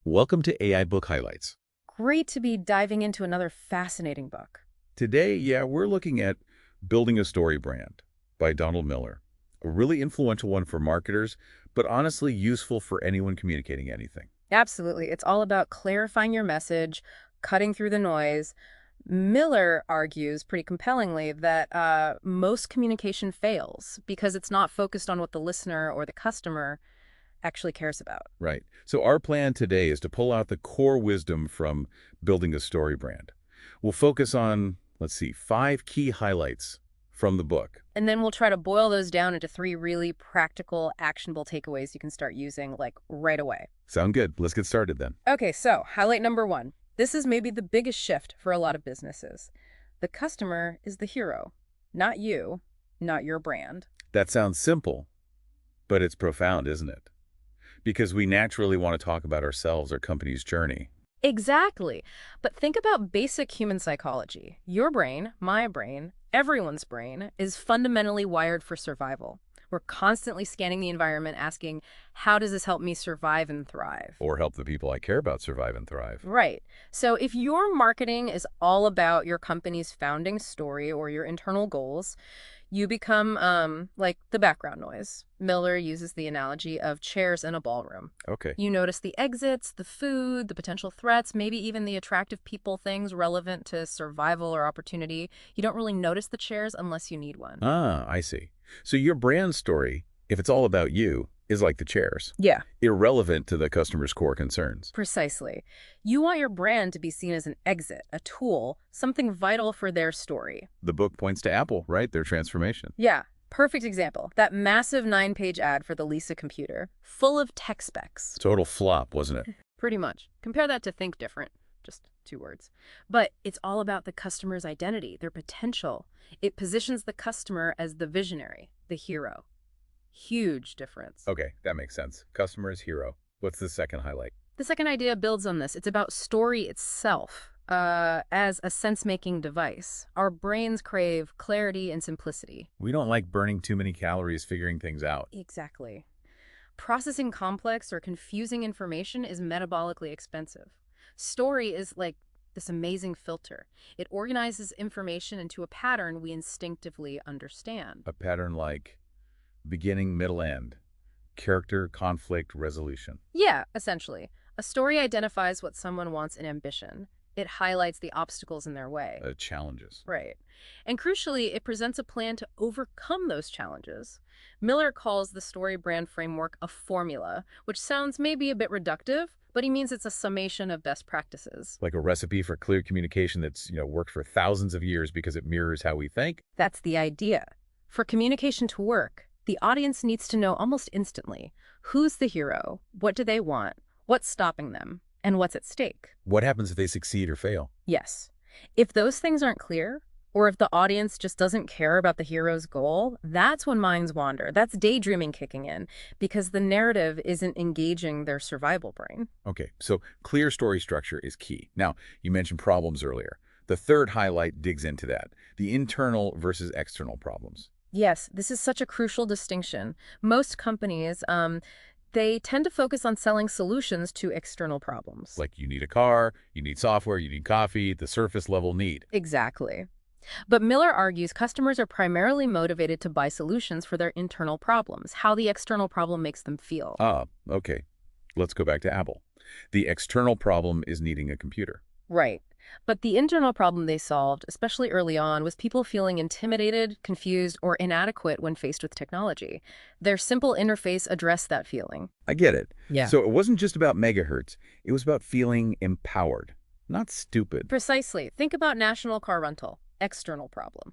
Welcome to AI Book Highlights. Great to be diving into another fascinating book. Today, we're looking at Building a Story Brand by Donald Miller. A really influential one for marketers, but honestly useful for anyone communicating anything. Absolutely. It's all about clarifying your message, cutting through the noise. Miller argues pretty compellingly that most communication fails because it's not focused on what the listener or the customer actually cares about. Right. So our plan today is to pull out the core wisdom from Building a Story Brand. We'll focus on, 5 key highlights from the book. And then we'll try to boil those down into 3 really practical, actionable takeaways you can start using, like, right away. Sound good? Let's get started then. Okay, so highlight number 1. This is maybe the biggest shift for a lot of businesses. The customer is the hero, not you, not your brand. That sounds simple, but it's profound, isn't it? Because we naturally want to talk about ourselves, our company's journey. Exactly. But think about basic human psychology. Your brain, my brain, everyone's brain is fundamentally wired for survival. We're constantly scanning the environment, asking, how does this help me survive and thrive? Or help the people I care about survive and thrive. Right. So if your marketing is all about your company's founding story or your internal goals, you become like the background noise. Miller uses the analogy of chairs in a ballroom. Okay. You notice the exits, the food, the potential threats, maybe even the attractive people things relevant to survival or opportunity. You don't really notice the chairs unless you need one. Ah, I see. So your brand story, if it's all about you, is like the chairs. Yeah. Irrelevant to the customer's core concerns. Precisely. You want your brand to be seen as an exit, a tool, something vital for their story. The book points to Apple, right? Their transformation. Yeah. Perfect example. That massive 9-page ad for the Lisa computer, full of tech specs. Total flop, wasn't it? Pretty much. Compare that to Think Different. Just 2 words. But it's all about the customer's identity, their potential. It positions the customer as the visionary, the hero. Huge difference. Okay, that makes sense. Customer is hero. What's the second highlight? The second idea builds on this. It's about story itself as a sense-making device. Our brains crave clarity and simplicity. We don't like burning too many calories figuring things out. Exactly. Processing complex or confusing information is metabolically expensive. Story is like this amazing filter. It organizes information into a pattern we instinctively understand. A pattern like beginning, middle, end. Character, conflict, resolution. Yeah, essentially. A story identifies what someone wants in ambition. It highlights the obstacles in their way. Challenges. Right. And crucially, it presents a plan to overcome those challenges. Miller calls the StoryBrand framework a formula, which sounds maybe a bit reductive, but he means it's a summation of best practices. Like a recipe for clear communication that's, worked for thousands of years because it mirrors how we think. That's the idea. For communication to work, the audience needs to know almost instantly who's the hero, what do they want, what's stopping them, and what's at stake. What happens if they succeed or fail? Yes. If those things aren't clear, or if the audience just doesn't care about the hero's goal, that's when minds wander. That's daydreaming kicking in, because the narrative isn't engaging their survival brain. Okay, so clear story structure is key. Now, you mentioned problems earlier. The third highlight digs into that, the internal versus external problems. Yes, this is such a crucial distinction. Most companies, they tend to focus on selling solutions to external problems. Like you need a car, you need software, you need coffee, the surface level need. Exactly. But Miller argues customers are primarily motivated to buy solutions for their internal problems, how the external problem makes them feel. Ah, okay. Let's go back to Apple. The external problem is needing a computer. Right. But the internal problem they solved, especially early on, was people feeling intimidated, confused, or inadequate when faced with technology. Their simple interface addressed that feeling. I get it. Yeah. So it wasn't just about megahertz. It was about feeling empowered, not stupid. Precisely. Think about national car rental. External problem.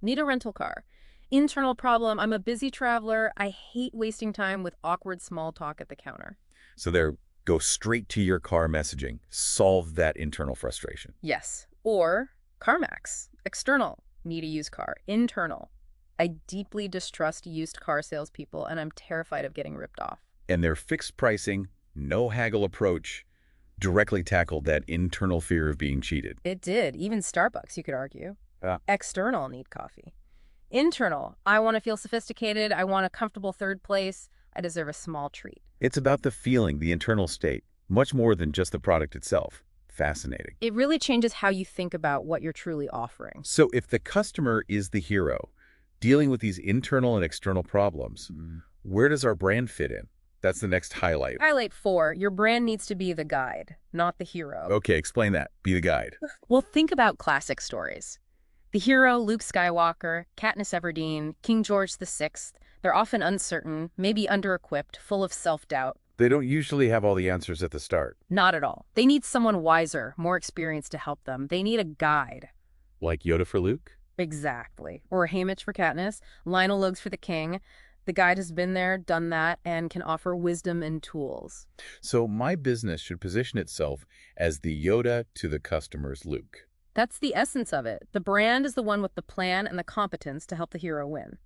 Need a rental car. Internal problem, I'm a busy traveler. I hate wasting time with awkward small talk at the counter. So there, go straight to your car messaging. Solve that internal frustration. Yes. Or CarMax. External. Need a used car. Internal. I deeply distrust used car salespeople, and I'm terrified of getting ripped off. And their fixed pricing, no haggle approach directly tackled that internal fear of being cheated. It did. Even Starbucks, you could argue. Yeah. External, need coffee. Internal. I want to feel sophisticated. I want a comfortable third place. I deserve a small treat. It's about the feeling, the internal state. Much more than just the product itself. Fascinating. It really changes how you think about what you're truly offering. So if the customer is the hero, dealing with these internal and external problems, where does our brand fit in? That's the next highlight. Highlight 4, your brand needs to be the guide, not the hero. Okay, explain that. Be the guide. Well, think about classic stories. The hero, Luke Skywalker, Katniss Everdeen, King George VI, they're often uncertain, maybe under-equipped, full of self-doubt. They don't usually have all the answers at the start. Not at all. They need someone wiser, more experienced to help them. They need a guide. Like Yoda for Luke? Exactly. Or Haymitch for Katniss, Lionel Lugs for the king. The guide has been there, done that, and can offer wisdom and tools. So my business should position itself as the Yoda to the customer's Luke. That's the essence of it. The brand is the one with the plan and the competence to help the hero win.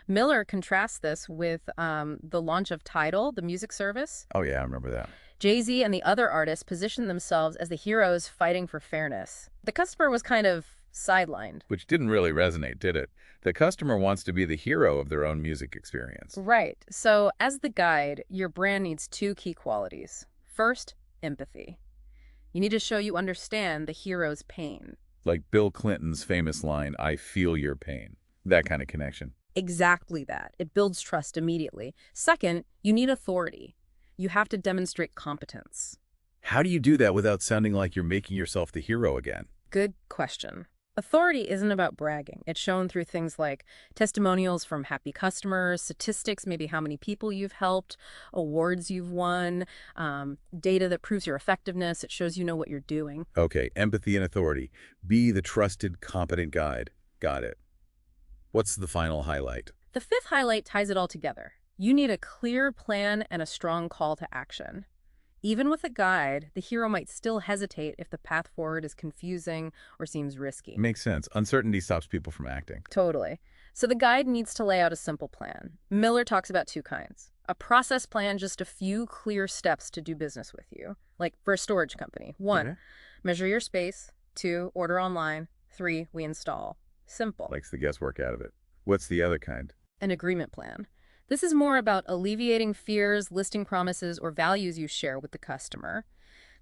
Miller contrasts this with the launch of Tidal, the music service. Oh yeah, I remember that. Jay-Z and the other artists positioned themselves as the heroes fighting for fairness. The customer was kind of sidelined. Which didn't really resonate, did it? The customer wants to be the hero of their own music experience. Right. So as the guide, your brand needs 2 key qualities. First, empathy. You need to show you understand the hero's pain. Like Bill Clinton's famous line, "I feel your pain." That kind of connection. Exactly that. It builds trust immediately. Second, you need authority. You have to demonstrate competence. How do you do that without sounding like you're making yourself the hero again? Good question. Authority isn't about bragging. It's shown through things like testimonials from happy customers, statistics, maybe how many people you've helped, awards you've won, data that proves your effectiveness. It shows you know what you're doing. Okay, empathy and authority. Be the trusted, competent guide. Got it. What's the final highlight? The 5th highlight ties it all together. You need a clear plan and a strong call to action. Even with a guide, the hero might still hesitate if the path forward is confusing or seems risky. Makes sense. Uncertainty stops people from acting. Totally. So the guide needs to lay out a simple plan. Miller talks about 2 kinds. A process plan, just a few clear steps to do business with you. Like for a storage company. 1, Okay. measure your space. 2, order online. 3, we install. Simple. Likes the guesswork out of it. What's the other kind? An agreement plan. This is more about alleviating fears, listing promises, or values you share with the customer.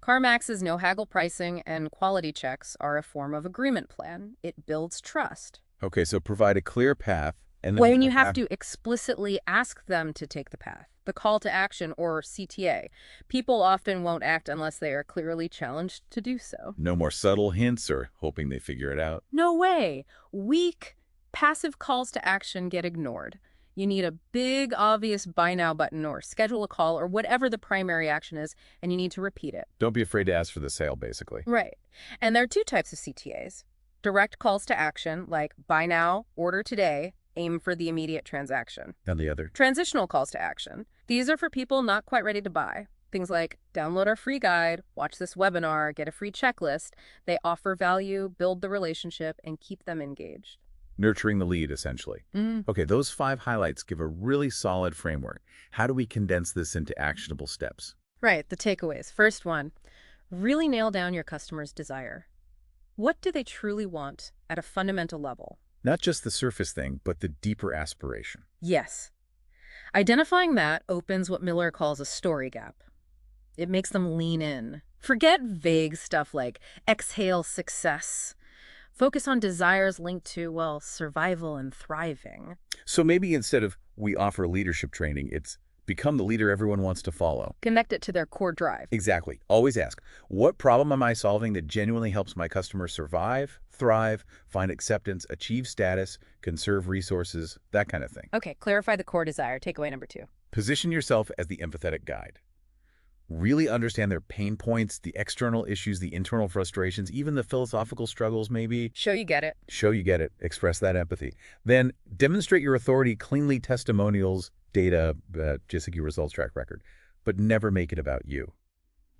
CarMax's no-haggle pricing and quality checks are a form of agreement plan. It builds trust. Okay, so provide a clear path and then When you have to explicitly ask them to take the path, the call to action or CTA. People often won't act unless they are clearly challenged to do so. no more subtle hints or hoping they figure it out. No way. Weak, passive calls to action get ignored. You need a big, obvious buy now button or schedule a call or whatever the primary action is, and you need to repeat it. Don't be afraid to ask for the sale, basically. Right. And there are 2 types of CTAs. Direct calls to action, like buy now, order today, aim for the immediate transaction. And the other? Transitional calls to action. These are for people not quite ready to buy. Things like download our free guide, watch this webinar, get a free checklist. They offer value, build the relationship, and keep them engaged. Nurturing the lead, essentially. Okay, those 5 highlights give a really solid framework. How do we condense this into actionable steps? Right, the takeaways. First one, really nail down your customer's desire. What do they truly want at a fundamental level? Not just the surface thing, but the deeper aspiration. Yes. Identifying that opens what Miller calls a story gap. It makes them lean in. Forget vague stuff like exhale success. Focus on desires linked to, well, survival and thriving. So maybe instead of we offer leadership training, it's become the leader everyone wants to follow. Connect it to their core drive. Exactly. Always ask, what problem am I solving that genuinely helps my customers survive, thrive, find acceptance, achieve status, conserve resources, that kind of thing. Okay, clarify the core desire. Takeaway number 2. Position yourself as the empathetic guide. Really understand their pain points, the external issues, the internal frustrations, even the philosophical struggles maybe. Show you get it. Show you get it. Express that empathy. Then demonstrate your authority, cleanly testimonials, data, just like your results track record, but never make it about you.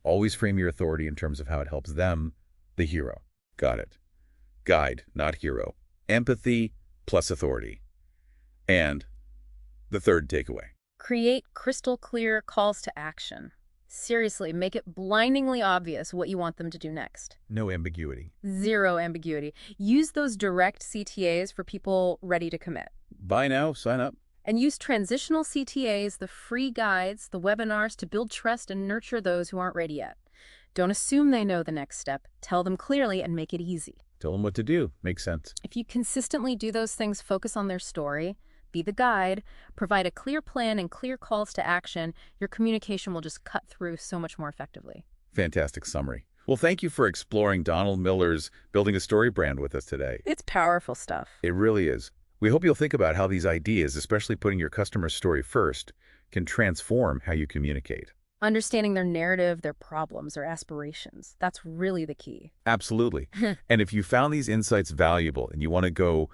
Always frame your authority in terms of how it helps them, the hero. Got it. Guide, not hero. Empathy plus authority. And the third takeaway. Create crystal clear calls to action. Seriously, make it blindingly obvious what you want them to do next. No ambiguity. 0 ambiguity. Use those direct CTAs for people ready to commit. Buy now, sign up. And use transitional CTAs, the free guides, the webinars to build trust and nurture those who aren't ready yet. Don't assume they know the next step. Tell them clearly and make it easy. Tell them what to do. Makes sense. If you consistently do those things, focus on their story, be the guide, provide a clear plan and clear calls to action, your communication will just cut through so much more effectively. Fantastic summary. Well, thank you for exploring Donald Miller's Building a Story Brand with us today. It's powerful stuff. It really is. We hope you'll think about how these ideas, especially putting your customer's story first, can transform how you communicate. Understanding their narrative, their problems, or aspirations. That's really the key. Absolutely. And if you found these insights valuable and you want to go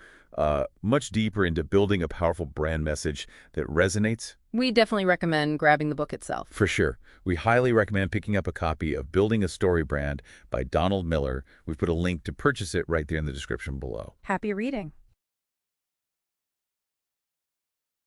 much deeper into building a powerful brand message that resonates, We definitely recommend grabbing the book itself. for sure, we highly recommend picking up a copy of Building a Story Brand by Donald Miller. We've put a link to purchase it right there in the description below. Happy reading.